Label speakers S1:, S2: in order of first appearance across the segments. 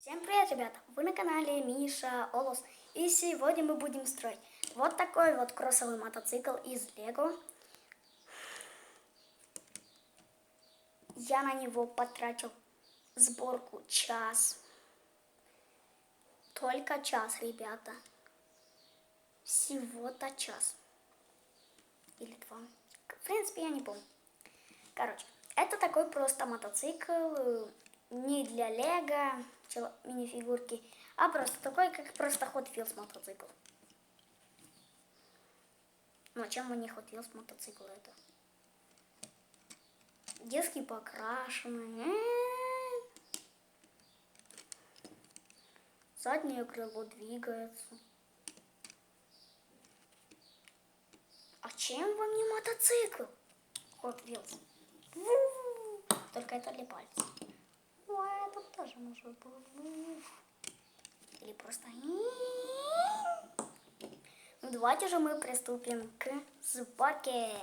S1: Всем привет, ребята! Вы на канале Миша Олос. И сегодня мы будем строить вот такой вот кроссовый мотоцикл из Лего. Я на него потратил сборку час. Только час, ребята. Всего-то час. Или два. В принципе, я не помню. Короче, это такой просто мотоцикл. Не для Лего, минифигурки, а просто такой, как просто Hot Wheels мотоцикл. Ну, а чем не Hot Wheels мотоцикл это? Диски покрашены. Заднее крыло двигается. А чем вам не мотоцикл? Hot Wheels. Только это для пальцев. Ой, тут тоже может быть. Или просто... Ну, давайте же мы приступим к сборке.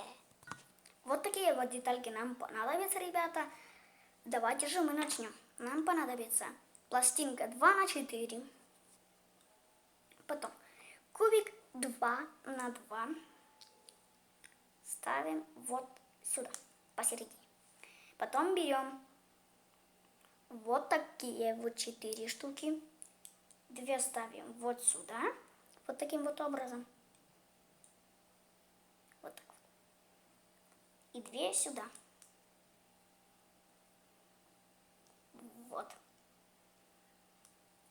S1: Вот такие вот детальки нам понадобятся, ребята. Давайте же мы начнем. Нам понадобится пластинка 2х4. Потом кубик 2х2. Ставим вот сюда, посередине. Потом берем вот такие вот 4 штуки. 2 ставим вот сюда. Вот таким вот образом. Вот так вот. И 2 сюда. Вот.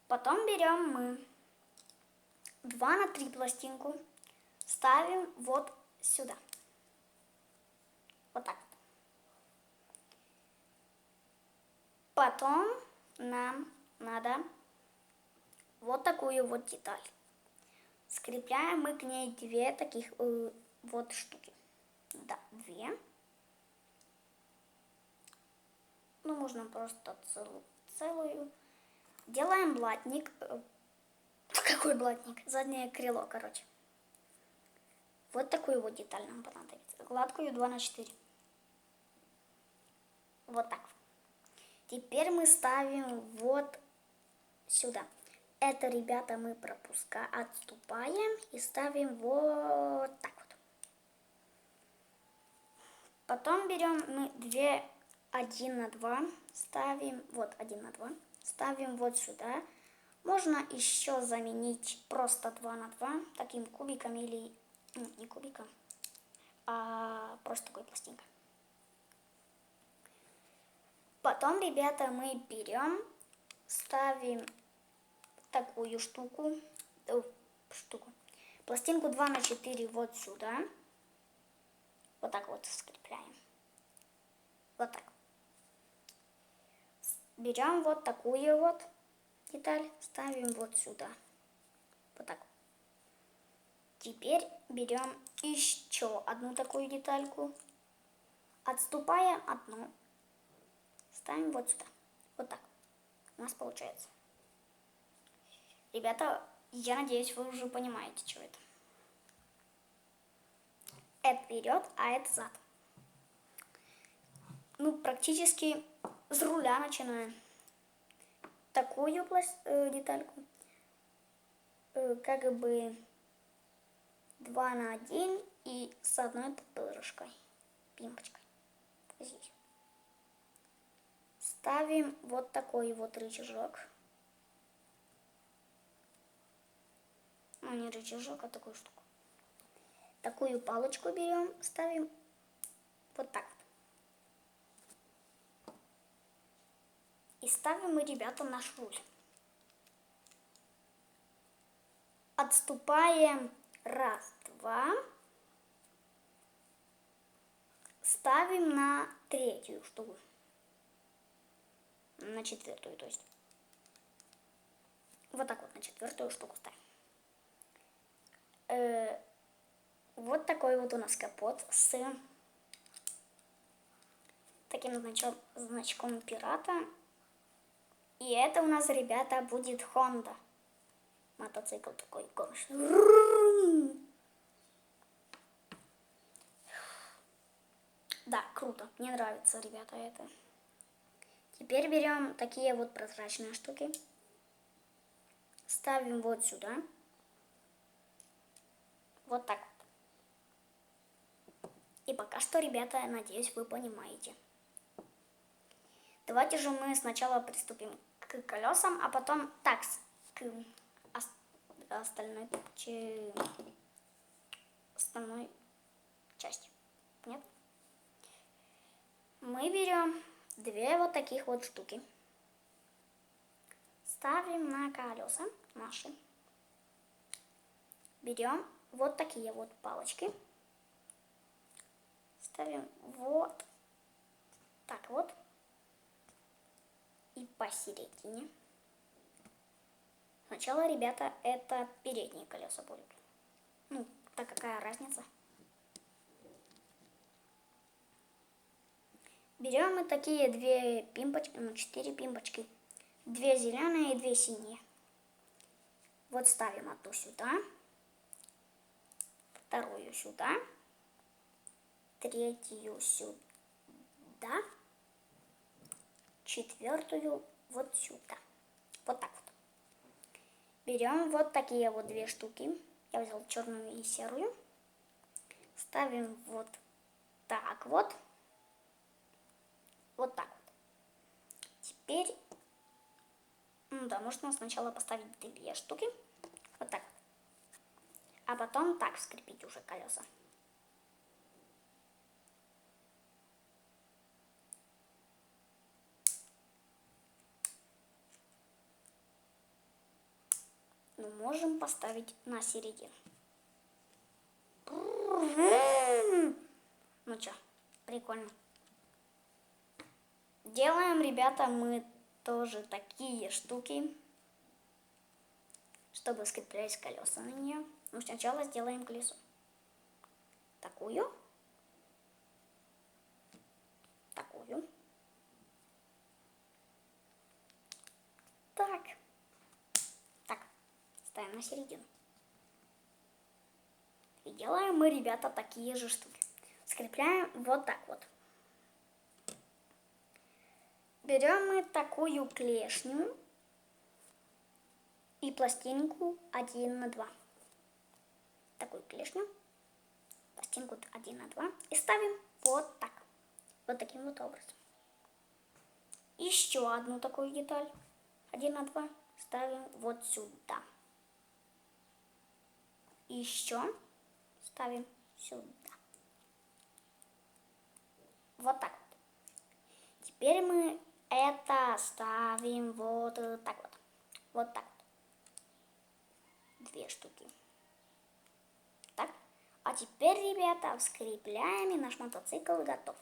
S1: Потом берем мы 2х3 пластинку. Ставим вот сюда. Вот так вот. Потом нам надо вот такую вот деталь. Скрепляем мы к ней 2 таких вот штуки. Да, 2. Ну, можно просто целую. Делаем блатник. Какой блатник? Заднее крыло, короче. Вот такую вот деталь нам понадобится. Гладкую 2х4. Вот так. Теперь мы ставим вот сюда. Это, ребята, мы отступаем и ставим вот так вот. Потом берем мы 2 1х2, ставим вот 1х2, ставим вот сюда. Можно еще заменить просто 2х2 таким кубиком или не кубиком, а просто такой пластинкой. Потом, ребята, мы берем, ставим такую штуку, пластинку 2х4 вот сюда. Вот так вот скрепляем. Вот так. Берем вот такую вот деталь, ставим вот сюда. Вот так. Теперь берем еще одну такую детальку, отступаем одну, ставим вот сюда. Вот так. У нас получается. Ребята, я надеюсь, вы уже понимаете, что это. Это вперед, а это зад. Ну, практически с руля начинаем. Такую детальку, как бы 2х1 и с одной пупырышкой, пимпочкой. Здесь. Ставим вот такой вот рычажок. Ну, не рычажок, а такую штуку. Такую палочку берем, ставим вот так вот. И ставим мы, ребята, наш руль. Отступаем. Раз, два. Ставим на 3-ю штуку. На 4-ю, то есть. Вот так вот на 4-ю штуку ставим. Вот такой вот у нас капот с таким значком пирата. И это у нас, ребята, будет Honda. Мотоцикл такой гоночный. Да, круто. Мне нравится, ребята, это. Теперь берем такие вот прозрачные штуки. ставим вот сюда. Вот так вот. И пока что, ребята, надеюсь, вы понимаете. Давайте же мы сначала приступим к колесам, а потом так, к остальной части. Нет? Мы берем две вот таких вот штуки. Ставим на колеса наши. Берем вот такие вот палочки. Ставим вот так вот. И посередине. Сначала, ребята, это передние колеса будут. Ну, так какая разница? Берем мы такие две пимпочки, 4 пимпочки. 2 зеленые и 2 синие. Вот ставим одну сюда. Вторую сюда. Третью сюда. Четвертую вот сюда. Вот так вот. Берем вот такие вот две штуки. Я взял черную и серую. Ставим вот так вот. Вот так вот. Теперь, ну да, можно сначала поставить две штуки. Вот так. А потом так скрепить уже колеса. Ну, можем поставить на середину. Ну чё, прикольно. Делаем, ребята, мы тоже такие штуки, чтобы скреплять колеса на нее. Но сначала сделаем колесо. Такую. Такую. Так. Так. Ставим на середину. И делаем мы, ребята, такие же штуки. Скрепляем вот так вот. Берем мы такую клешню и пластинку 1 на 2. Такую клешню, пластинку 1 на 2 и ставим вот так. Вот таким вот образом. Еще одну такую деталь 1 на 2 ставим вот сюда. Еще ставим сюда. Вот так вот. Теперь мы это ставим вот так вот. Вот так вот. 2 штуки. Так. А теперь, ребята, скрепляем, и наш мотоцикл готов.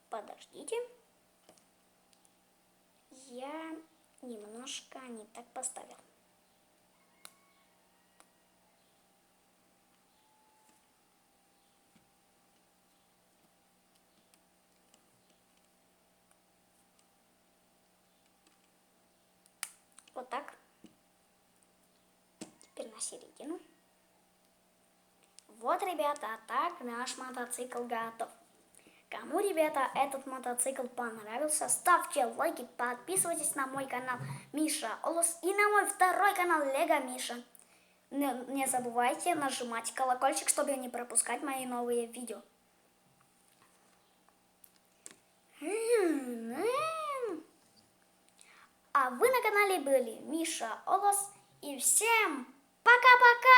S1: Подождите. Я немножко не так поставил. Вот так. Теперь на середину. Вот, ребята, так наш мотоцикл готов. Кому, ребята, этот мотоцикл понравился, ставьте лайки, подписывайтесь на мой канал Миша Олос и на мой второй канал Лего Миша. Не забывайте нажимать колокольчик, чтобы не пропускать мои новые видео. А вы на канале были Миша Олос, и всем пока-пока!